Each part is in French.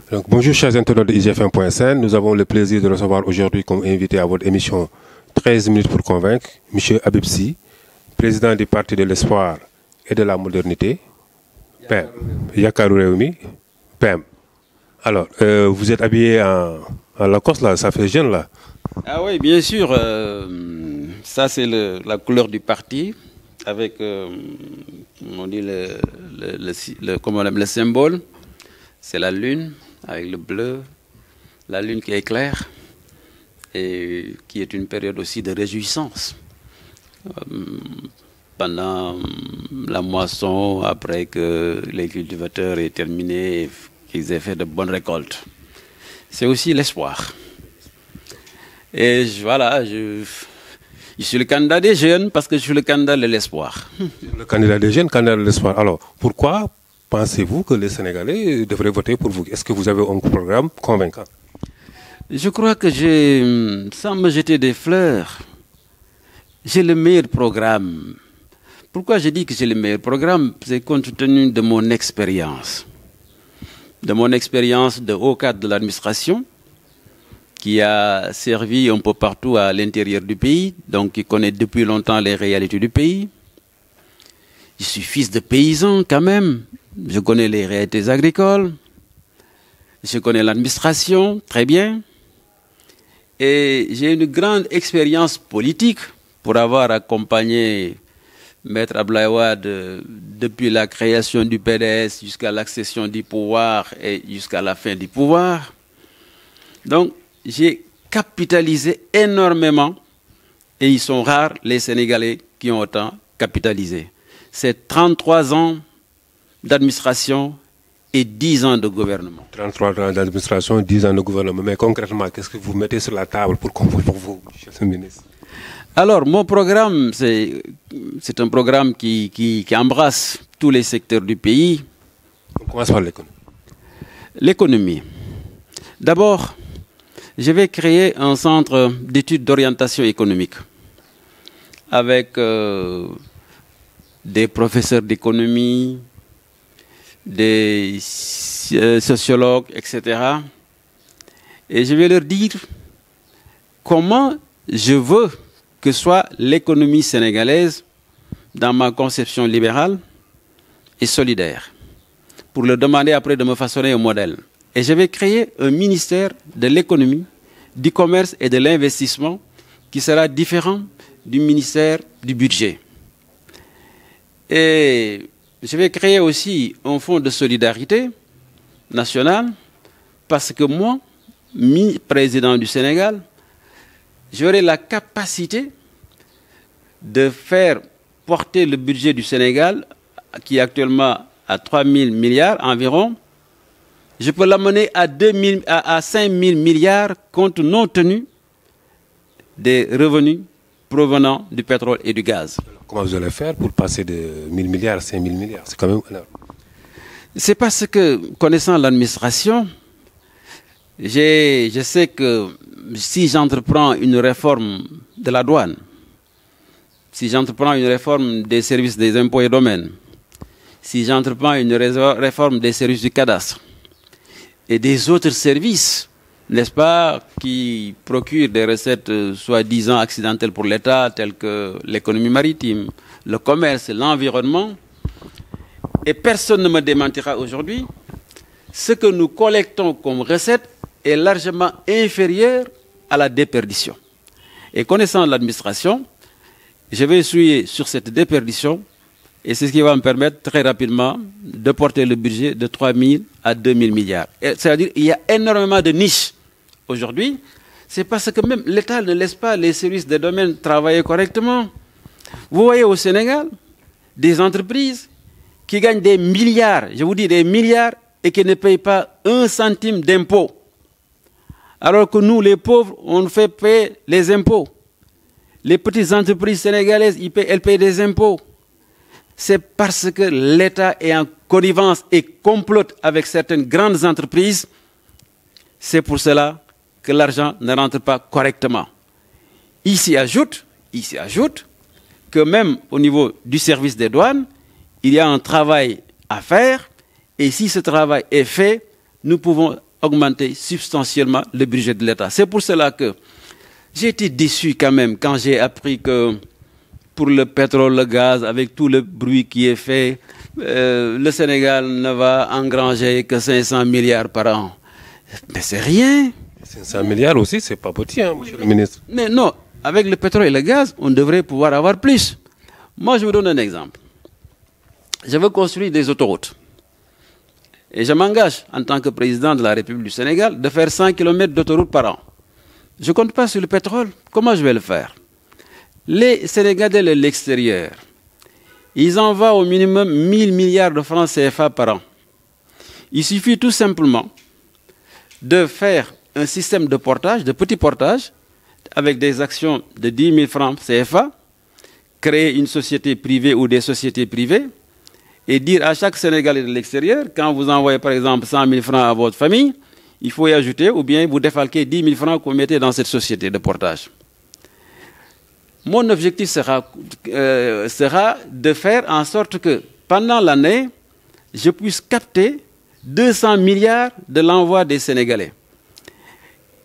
Donc, bonjour chers internautes de IGFM.sn, nous avons le plaisir de recevoir aujourd'hui comme invité à votre émission 13 minutes pour convaincre, M. Habib Sy, président du Parti de l'Espoir et de la Modernité, PEM, Yakaru Rewmi, PEM. Alors, vous êtes habillé en Lacoste là, ça fait jeune là. Ah oui, bien sûr, ça c'est la couleur du parti, avec, on dit comment on appelle le symbole, c'est la lune. Avec le bleu, la lune qui éclaire et qui est une période aussi de réjouissance. Pendant la moisson, après que les cultivateurs aient terminé et qu'ils aient fait de bonnes récoltes. C'est aussi l'espoir. Et voilà, je suis le candidat des jeunes parce que je suis le candidat de l'espoir. Le candidat des jeunes, candidat de l'espoir. Alors, pourquoi pensez-vous que les Sénégalais devraient voter pour vous? Est-ce que vous avez un programme convaincant? Je crois que sans me jeter des fleurs, j'ai le meilleur programme. Pourquoi je dis que j'ai le meilleur programme? C'est compte tenu de mon expérience. De mon expérience de haut cadre de l'administration, qui a servi un peu partout à l'intérieur du pays, donc qui connaît depuis longtemps les réalités du pays. Je suis fils de paysan quand même. Je connais les réalités agricoles, je connais l'administration très bien et j'ai une grande expérience politique pour avoir accompagné Maître Abdoulaye Wade depuis la création du PDS jusqu'à l'accession du pouvoir et jusqu'à la fin du pouvoir. Donc j'ai capitalisé énormément et ils sont rares les Sénégalais qui ont autant capitalisé. C'est 33 ans d'administration et 10 ans de gouvernement. 33 ans d'administration, 10 ans de gouvernement. Mais concrètement, qu'est-ce que vous mettez sur la table pour vous, monsieur le ministre? Alors, mon programme, c'est un programme qui embrasse tous les secteurs du pays. On commence par l'économie. L'économie. D'abord, je vais créer un centre d'études d'orientation économique avec des professeurs d'économie, des sociologues, etc. Et je vais leur dire comment je veux que soit l'économie sénégalaise dans ma conception libérale et solidaire, pour leur demander après de me façonner un modèle. Et je vais créer un ministère de l'économie, du commerce et de l'investissement qui sera différent du ministère du budget. Et je vais créer aussi un fonds de solidarité nationale parce que moi, président du Sénégal, j'aurai la capacité de faire porter le budget du Sénégal, qui est actuellement à 3 000 milliards environ, je peux l'amener à 5 000 milliards compte non tenu des revenus provenant du pétrole et du gaz. Comment vous allez faire pour passer de 1 000 milliards à 5 000 milliards? C'est quand même énorme. C'est parce que, connaissant l'administration, je sais que si j'entreprends une réforme de la douane, si j'entreprends une réforme des services des impôts et domaines, si j'entreprends une réforme des services du cadastre et des autres services, n'est-ce pas, qui procurent des recettes soi-disant accidentelles pour l'État, telles que l'économie maritime, le commerce, l'environnement. Et personne ne me démentira aujourd'hui, ce que nous collectons comme recettes est largement inférieur à la déperdition. Et connaissant l'administration, je vais essuyer sur cette déperdition et c'est ce qui va me permettre très rapidement de porter le budget de 3 000 à 2 000 milliards. C'est-à-dire qu'il y a énormément de niches. Aujourd'hui, c'est parce que même l'État ne laisse pas les services des domaines travailler correctement. Vous voyez au Sénégal des entreprises qui gagnent des milliards, je vous dis des milliards, et qui ne payent pas 1 centime d'impôt. Alors que nous, les pauvres, on fait payer les impôts. Les petites entreprises sénégalaises, elles payent des impôts. C'est parce que l'État est en connivence et complote avec certaines grandes entreprises. C'est pour cela que l'argent ne rentre pas correctement. Il s'y ajoute que même au niveau du service des douanes, il y a un travail à faire. Et si ce travail est fait, nous pouvons augmenter substantiellement le budget de l'État. C'est pour cela que j'ai été déçu quand même quand j'ai appris que pour le pétrole, le gaz, avec tout le bruit qui est fait, le Sénégal ne va engranger que 500 milliards par an. Mais c'est rien. 500 milliards aussi, c'est pas petit, hein, monsieur le ministre. Mais non, avec le pétrole et le gaz, on devrait pouvoir avoir plus. Moi, je vous donne un exemple. Je veux construire des autoroutes. Et je m'engage, en tant que président de la République du Sénégal, de faire 100 km d'autoroute par an. Je ne compte pas sur le pétrole. Comment je vais le faire? Les Sénégalais de l'extérieur, ils envoient au minimum 1000 milliards de francs CFA par an. Il suffit tout simplement de faire un système de portage, de petit portage, avec des actions de 10 000 francs CFA, créer une société privée ou des sociétés privées, et dire à chaque Sénégalais de l'extérieur, quand vous envoyez par exemple 100 000 francs à votre famille, il faut y ajouter, ou bien vous défalquez 10 000 francs que vous mettez dans cette société de portage. Mon objectif sera de faire en sorte que pendant l'année, je puisse capter 200 milliards de l'envoi des Sénégalais.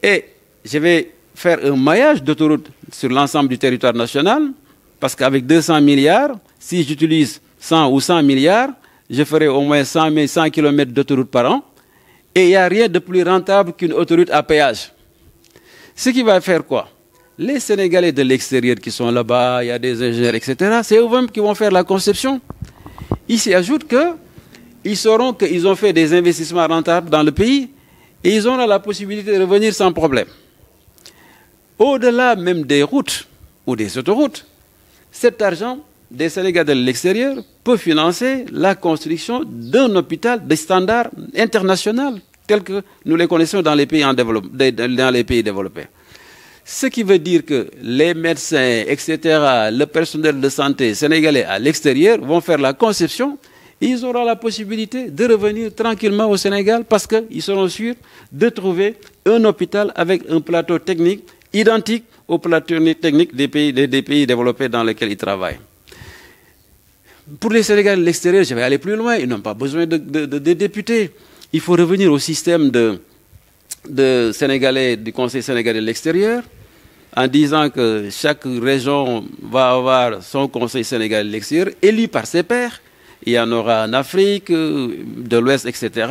Et je vais faire un maillage d'autoroutes sur l'ensemble du territoire national, parce qu'avec 200 milliards, si j'utilise 100 ou 100 milliards, je ferai au moins 100 km d'autoroute par an. Et il n'y a rien de plus rentable qu'une autoroute à péage. Ce qui va faire quoi? Les Sénégalais de l'extérieur qui sont là-bas, il y a des ingénieurs, etc., c'est eux-mêmes qui vont faire la conception. Il s'y ajoute qu'ils sauront qu'ils ont fait des investissements rentables dans le pays et ils auront la possibilité de revenir sans problème. Au-delà même des routes ou des autoroutes, cet argent des Sénégalais de l'extérieur peut financer la construction d'un hôpital de standard international tel que nous les connaissons dans les pays, développés. Ce qui veut dire que les médecins, etc., le personnel de santé sénégalais à l'extérieur vont faire la conception et ils auront la possibilité de revenir tranquillement au Sénégal parce qu'ils seront sûrs de trouver un hôpital avec un plateau technique identique au plateau technique des pays développés dans lesquels ils travaillent. Pour les Sénégalais de l'extérieur, je vais aller plus loin. Ils n'ont pas besoin de députés. Il faut revenir au système de Sénégalais, du Conseil sénégalais de l'extérieur, en disant que chaque région va avoir son Conseil sénégalais de l'extérieur, élu par ses pairs. Il y en aura en Afrique, de l'Ouest, etc.,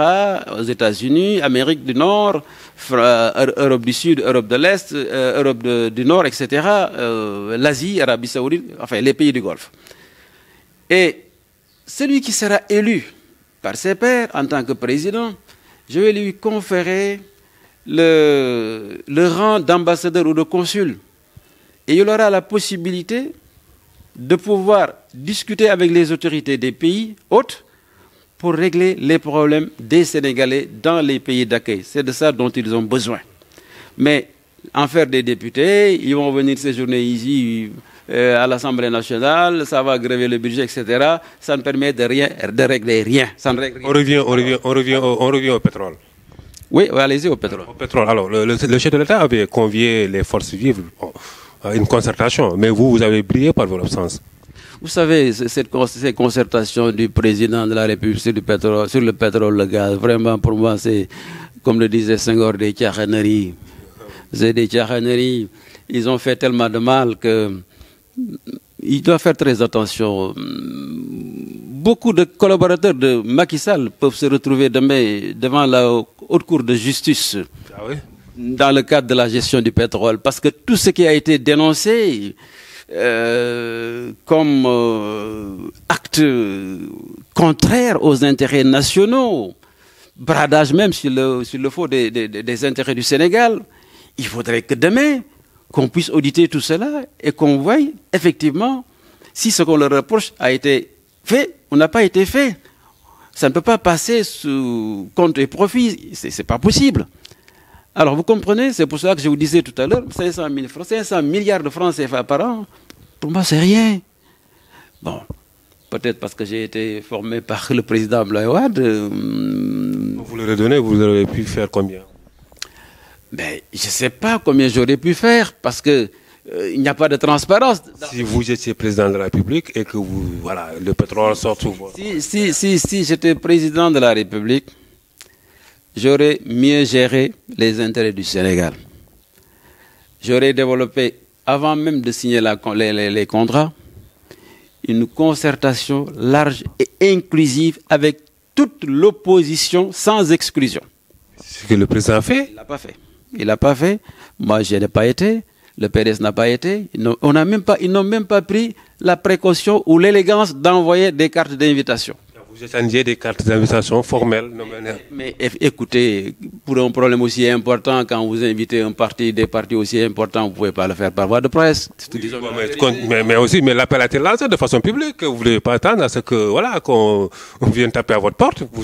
aux États-Unis, Amérique du Nord, Europe du Sud, Europe de l'Est, Europe du Nord, etc., l'Asie, Arabie Saoudite, enfin les pays du Golfe. Et celui qui sera élu par ses pairs en tant que président, je vais lui conférer le rang d'ambassadeur ou de consul. Et il aura la possibilité de pouvoir discuter avec les autorités des pays hôtes pour régler les problèmes des Sénégalais dans les pays d'accueil. C'est de ça dont ils ont besoin. Mais en faire des députés, ils vont venir séjourner ici à l'Assemblée nationale, ça va grever le budget, etc. Ça ne permet de régler rien. Ça ne règle rien. On revient au pétrole. Oui, allez-y au pétrole. Au pétrole. Alors, le chef de l'État avait convié les forces vives à une concertation, mais vous avez brillé par votre absence. Vous savez, ces concertations du président de la République sur le pétrole, le gaz, vraiment pour moi, c'est, comme le disait Senghor, des tchahaneries. C'est des tchahaneries. Ils ont fait tellement de mal qu'il doit faire très attention. Beaucoup de collaborateurs de Macky Sall peuvent se retrouver demain devant la haute cour de justice. Ah oui? Dans le cadre de la gestion du pétrole. Parce que tout ce qui a été dénoncé comme acte contraire aux intérêts nationaux, bradage même sur le faux des intérêts du Sénégal, il faudrait que demain, qu'on puisse auditer tout cela et qu'on voie effectivement si ce qu'on leur reproche a été fait ou n'a pas été fait. Ça ne peut pas passer sous compte et profit, c'est pas possible. Alors vous comprenez, c'est pour ça que je vous disais tout à l'heure, 500 milliards de francs CFA par an, pour moi c'est rien. Bon, peut-être parce que j'ai été formé par le président Abdoulaye Wade. Vous le redonnez, vous auriez pu faire combien? Ben, je ne sais pas combien j'aurais pu faire, parce que il n'y a pas de transparence. Si vous étiez président de la République et que voilà, le pétrole sort sous vos... Si j'étais président de la République, j'aurais mieux géré les intérêts du Sénégal. J'aurais développé, avant même de signer les contrats, une concertation large et inclusive avec toute l'opposition sans exclusion. Ce que le président a fait? Il l'a pas fait. Il l'a pas fait. Moi, je n'ai pas été. Le PDS n'a pas été. Ils n'ont même pas pris la précaution ou l'élégance d'envoyer des cartes d'invitation. Vous échangez des cartes d'invitation formelles. Mais écoutez, pour un problème aussi important, quand vous invitez des partis aussi importants, vous ne pouvez pas le faire par voie de presse. Mais l'appel a été lancé de façon publique. Vous ne voulez pas attendre à ce que voilà qu'on vienne taper à votre porte, vous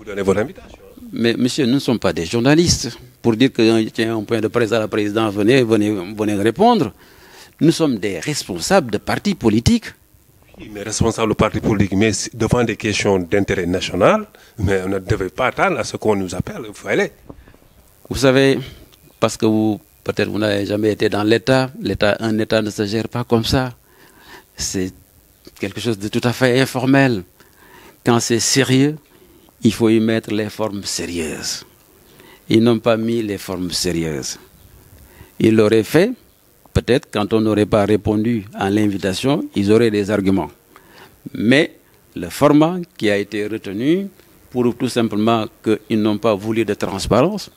donnez votre invitation. Mais monsieur, nous ne sommes pas des journalistes pour dire qu'il y a un point de presse à la présidence, venez répondre. Nous sommes des responsables de partis politiques. Oui, mais responsables de partis politiques, mais devant des questions d'intérêt national, mais on ne devait pas attendre à ce qu'on nous appelle, il faut aller. Vous savez, parce que peut-être vous n'avez jamais été dans l'État, un État ne se gère pas comme ça. C'est quelque chose de tout à fait informel. Quand c'est sérieux, il faut y mettre les formes sérieuses. Ils n'ont pas mis les formes sérieuses. Ils l'auraient fait, peut-être quand on n'aurait pas répondu à l'invitation, ils auraient des arguments. Mais le format qui a été retenu prouve tout simplement qu'ils n'ont pas voulu de transparence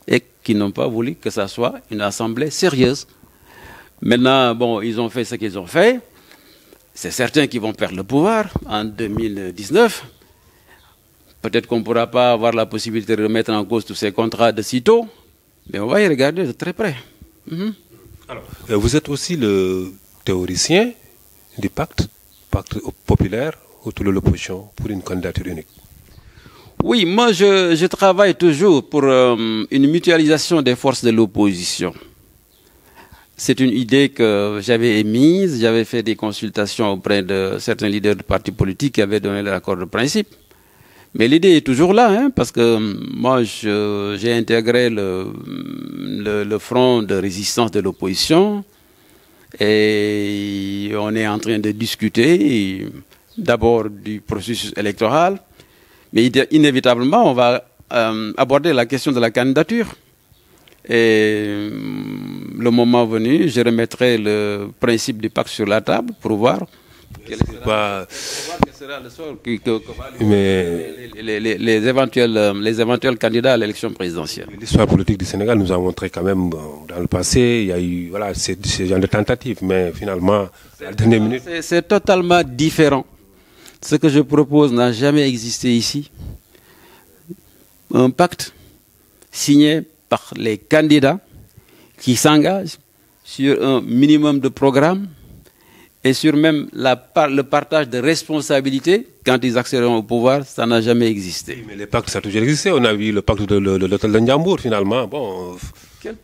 et qu'ils n'ont pas voulu que ça soit une assemblée sérieuse. Maintenant, bon, ils ont fait ce qu'ils ont fait. C'est certain qu'ils vont perdre le pouvoir en 2019. Peut-être qu'on ne pourra pas avoir la possibilité de remettre en cause tous ces contrats de sitôt, mais on va y regarder de très près. Alors, vous êtes aussi le théoricien du pacte populaire autour de l'opposition pour une candidature unique. Oui, moi je travaille toujours pour une mutualisation des forces de l'opposition. C'est une idée que j'avais émise, j'avais fait des consultations auprès de certains leaders de partis politiques qui avaient donné l'accord de principe. Mais l'idée est toujours là, hein, parce que moi, j'ai intégré le front de résistance de l'opposition et on est en train de discuter d'abord du processus électoral, mais inévitablement, on va aborder la question de la candidature. Et le moment venu, je remettrai le principe du pacte sur la table pour voir quel sera le sort les éventuels candidats à l'élection présidentielle. L'histoire politique du Sénégal nous a montré quand même dans le passé, il y a eu ces genre de tentatives, mais finalement, à la dernière minute... C'est totalement différent. Ce que je propose n'a jamais existé ici. Un pacte signé par les candidats qui s'engagent sur un minimum de programme et sur même le partage de responsabilités quand ils accéderont au pouvoir, ça n'a jamais existé. Oui, mais les pactes, ça a toujours existé. On a vu le pacte de l'hôtel de Ndiambour, finalement. Bon.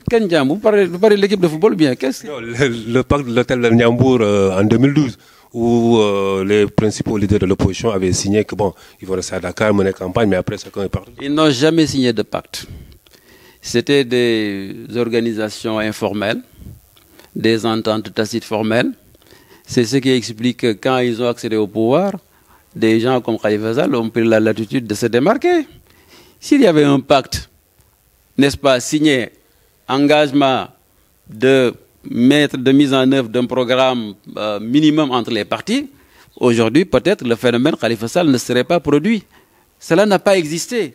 Quel Ndiambour? Vous parlez de l'équipe de football ou bien? Non, le pacte de l'hôtel de Ndiambour en 2012, où les principaux leaders de l'opposition avaient signé que bon, ils vont rester à Dakar, mener campagne, mais après, chacun est parti. Ils n'ont jamais signé de pacte. C'était des organisations informelles, des ententes tacites formelles. C'est ce qui explique que quand ils ont accédé au pouvoir, des gens comme Khalifa Sall ont pris la latitude de se démarquer. S'il y avait un pacte, n'est-ce pas, signé, engagement de mise en œuvre d'un programme minimum entre les partis, aujourd'hui, peut-être, le phénomène Khalifa Sall ne serait pas produit. Cela n'a pas existé.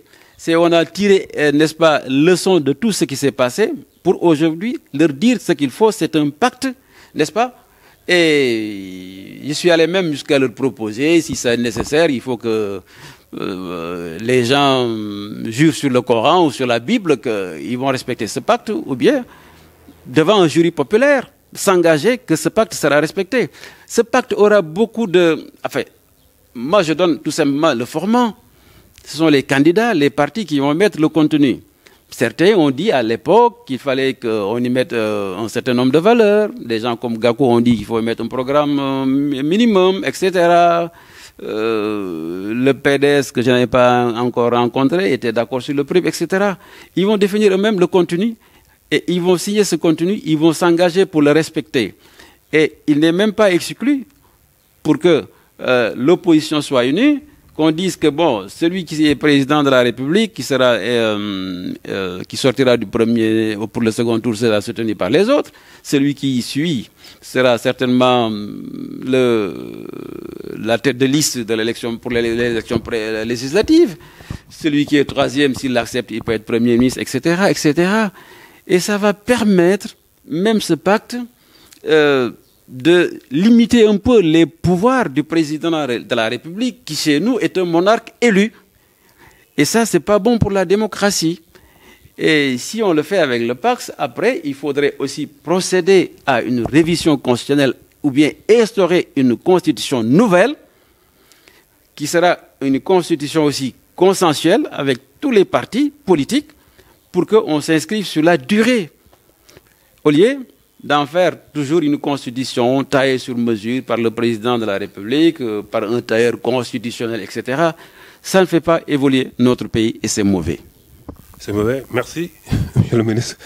On a tiré, n'est-ce pas, leçon de tout ce qui s'est passé pour aujourd'hui leur dire ce qu'il faut, c'est un pacte, n'est-ce pas? Et je suis allé même jusqu'à leur proposer, si c'est nécessaire, il faut que les gens jurent sur le Coran ou sur la Bible qu'ils vont respecter ce pacte, ou bien, devant un jury populaire, s'engager que ce pacte sera respecté. Ce pacte aura beaucoup de... Enfin, moi je donne tout simplement le format. Ce sont les candidats, les partis qui vont mettre le contenu. Certains ont dit à l'époque qu'il fallait qu'on y mette un certain nombre de valeurs. Des gens comme Gakou ont dit qu'il faut mettre un programme minimum, etc. Le PDS, que je n'avais pas encore rencontré, était d'accord sur le prix, etc. Ils vont définir eux-mêmes le contenu. et ils vont signer ce contenu, ils vont s'engager pour le respecter. Et il n'est même pas exclu pour que l'opposition soit unie, qu'on dise que bon, celui qui est président de la République, qui sortira du premier pour le second tour, sera soutenu par les autres. Celui qui suit sera certainement la tête de liste de l'élection pour l'élection législative. Celui qui est troisième, s'il l'accepte, il peut être Premier ministre, etc., etc. Et ça va permettre, même ce pacte, de limiter un peu les pouvoirs du président de la République, qui chez nous est un monarque élu. Et ça, ce n'est pas bon pour la démocratie. Et si on le fait avec le pacte, après, il faudrait aussi procéder à une révision constitutionnelle ou bien instaurer une constitution nouvelle, qui sera une constitution aussi consensuelle avec tous les partis politiques, pour qu'on s'inscrive sur la durée. Au lieu d'en faire toujours une constitution taillée sur mesure par le président de la République, par un tailleur constitutionnel, etc. Ça ne fait pas évoluer notre pays et c'est mauvais. C'est mauvais. Merci, monsieur le ministre.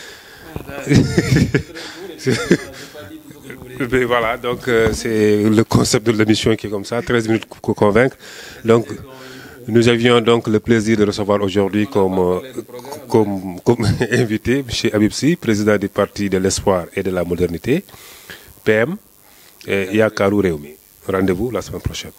Voilà, donc c'est le concept de l'émission qui est comme ça, 13 minutes pour convaincre. Donc, nous avions donc le plaisir de recevoir aujourd'hui comme invité M. Habib Sy, président du Parti de l'Espoir et de la Modernité, PM, et Yaakaru Rewmi. Rendez-vous la semaine prochaine.